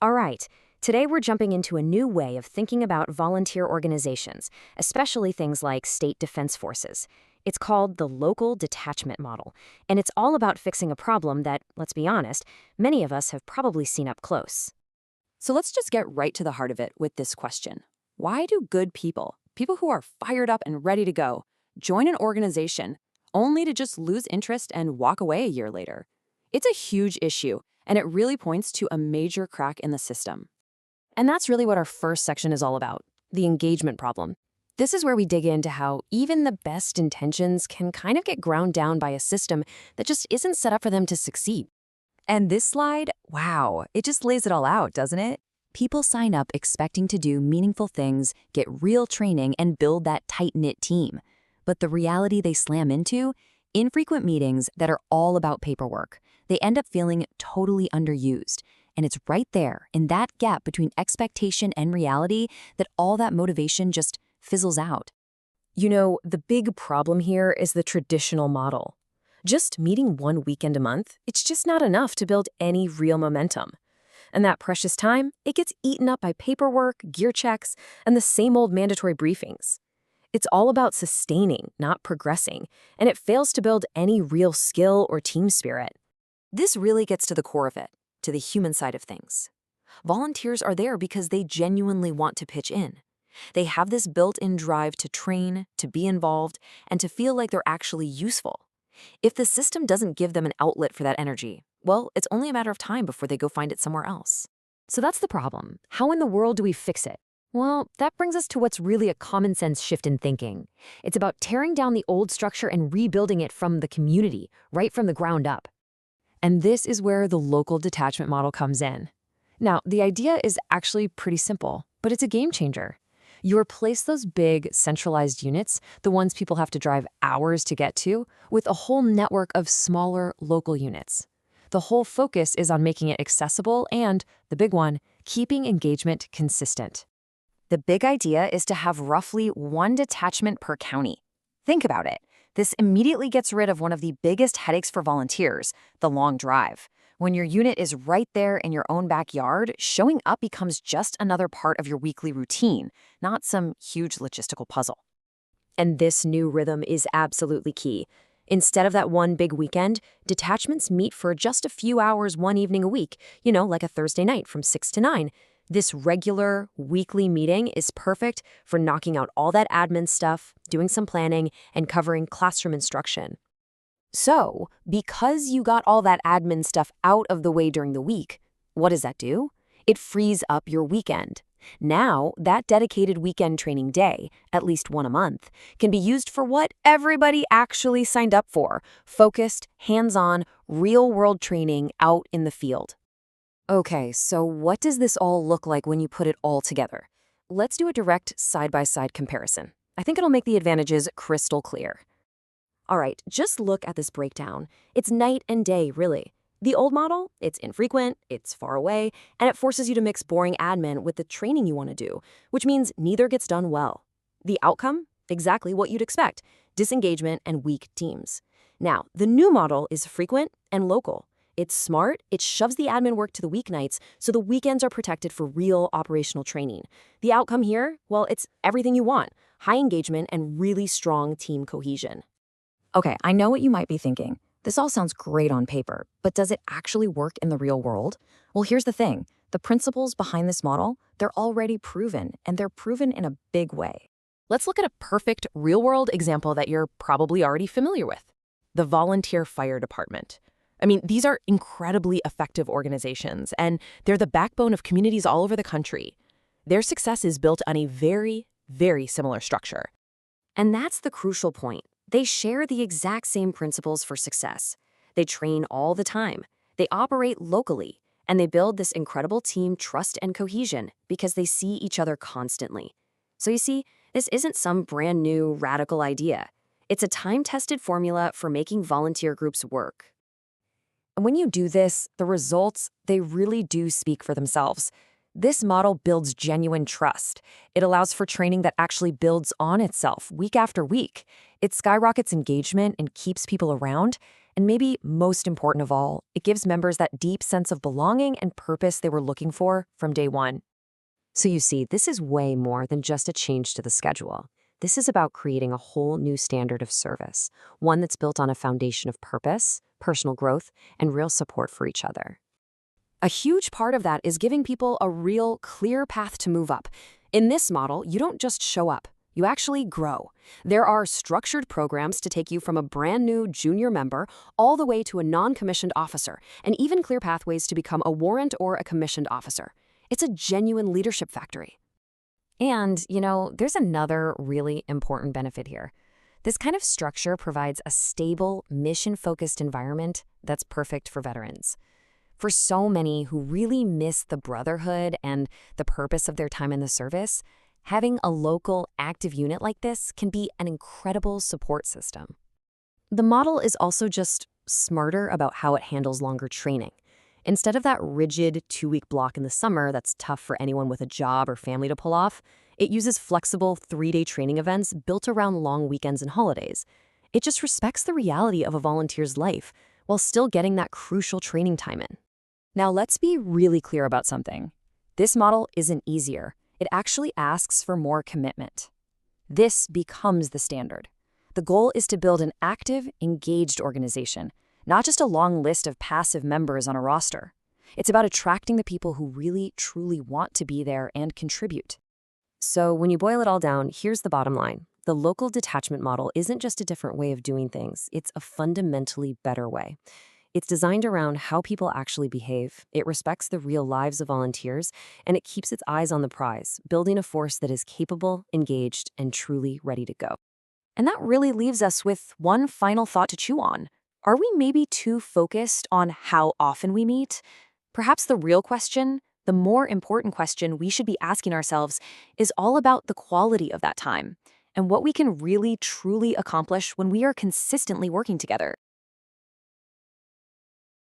All right, today we're jumping into a new way of thinking about volunteer organizations, especially things like state defense forces. It's called the local detachment model, and it's all about fixing a problem that, let's be honest, many of us have probably seen up close. So let's just get right to the heart of it with this question. Why do good people, people who are fired up and ready to go, join an organization only to just lose interest and walk away a year later? It's a huge issue, and it really points to a major crack in the system. And that's really what our first section is all about, the engagement problem. This is where we dig into how even the best intentions can kind of get ground down by a system that just isn't set up for them to succeed. And this slide, wow, it just lays it all out, doesn't it? People sign up expecting to do meaningful things, get real training, and build that tight-knit team. But the reality they slam into? Infrequent meetings that are all about paperwork. They end up feeling totally underused. And it's right there, in that gap between expectation and reality, that all that motivation just fizzles out. You know, the big problem here is the traditional model. Just meeting one weekend a month, it's just not enough to build any real momentum. And that precious time, it gets eaten up by paperwork, gear checks, and the same old mandatory briefings. It's all about sustaining, not progressing, and it fails to build any real skill or team spirit. This really gets to the core of it, to the human side of things. Volunteers are there because they genuinely want to pitch in. They have this built-in drive to train, to be involved, and to feel like they're actually useful. If the system doesn't give them an outlet for that energy, well, it's only a matter of time before they go find it somewhere else. So that's the problem. How in the world do we fix it? Well, that brings us to what's really a common sense shift in thinking. It's about tearing down the old structure and rebuilding it from the community, right from the ground up. And this is where the local detachment model comes in. Now, the idea is actually pretty simple, but it's a game changer. You replace those big, centralized units, the ones people have to drive hours to get to, with a whole network of smaller, local units. The whole focus is on making it accessible and, the big one, keeping engagement consistent. The big idea is to have roughly one detachment per county. Think about it. This immediately gets rid of one of the biggest headaches for volunteers, the long drive. When your unit is right there in your own backyard, showing up becomes just another part of your weekly routine, not some huge logistical puzzle. And this new rhythm is absolutely key. Instead of that one big weekend, detachments meet for just a few hours one evening a week, like a Thursday night from 6 to 9. This regular, weekly meeting is perfect for knocking out all that admin stuff, doing some planning, and covering classroom instruction. So, because you got all that admin stuff out of the way during the week, what does that do? It frees up your weekend. Now, that dedicated weekend training day, at least one a month, can be used for what everybody actually signed up for: focused, hands-on, real-world training out in the field. Okay, so what does this all look like when you put it all together? Let's do a direct side-by-side comparison. I think it'll make the advantages crystal clear. All right, just look at this breakdown. It's night and day, really. The old model, it's infrequent, it's far away, and it forces you to mix boring admin with the training you want to do, which means neither gets done well. The outcome? Exactly what you'd expect: disengagement and weak teams. Now, the new model is frequent and local. It's smart, it shoves the admin work to the weeknights, so the weekends are protected for real operational training. The outcome here? Well, it's everything you want: high engagement and really strong team cohesion. Okay, I know what you might be thinking. This all sounds great on paper, but does it actually work in the real world? Well, here's the thing. The principles behind this model, they're already proven, and they're proven in a big way. Let's look at a perfect real-world example that you're probably already familiar with: the volunteer fire department. I mean, these are incredibly effective organizations, and they're the backbone of communities all over the country. Their success is built on a very, very similar structure. And that's the crucial point. They share the exact same principles for success. They train all the time, they operate locally, and they build this incredible team trust and cohesion because they see each other constantly. So you see, this isn't some brand new, radical idea. It's a time-tested formula for making volunteer groups work. And when you do this, the results, they really do speak for themselves. This model builds genuine trust. It allows for training that actually builds on itself week after week. It skyrockets engagement and keeps people around. And maybe most important of all, it gives members that deep sense of belonging and purpose they were looking for from day one. So you see, this is way more than just a change to the schedule. This is about creating a whole new standard of service, one that's built on a foundation of purpose, personal growth, and real support for each other. A huge part of that is giving people a real, clear path to move up. In this model, you don't just show up, you actually grow. There are structured programs to take you from a brand new junior member all the way to a non-commissioned officer, and even clear pathways to become a warrant or a commissioned officer. It's a genuine leadership factory. And, there's another really important benefit here. This kind of structure provides a stable, mission-focused environment that's perfect for veterans. For so many who really miss the brotherhood and the purpose of their time in the service, having a local, active unit like this can be an incredible support system. The model is also just smarter about how it handles longer training. Instead of that rigid 2-week block in the summer that's tough for anyone with a job or family to pull off, it uses flexible 3-day training events built around long weekends and holidays. It just respects the reality of a volunteer's life while still getting that crucial training time in. Now, let's be really clear about something. This model isn't easier. It actually asks for more commitment. This becomes the standard. The goal is to build an active, engaged organization, not just a long list of passive members on a roster. It's about attracting the people who really, truly want to be there and contribute. So when you boil it all down, here's the bottom line. The local detachment model isn't just a different way of doing things. It's a fundamentally better way. It's designed around how people actually behave. It respects the real lives of volunteers, and it keeps its eyes on the prize, building a force that is capable, engaged, and truly ready to go. And that really leaves us with one final thought to chew on. Are we maybe too focused on how often we meet? Perhaps the real question, the more important question we should be asking ourselves, is all about the quality of that time and what we can really, truly accomplish when we are consistently working together.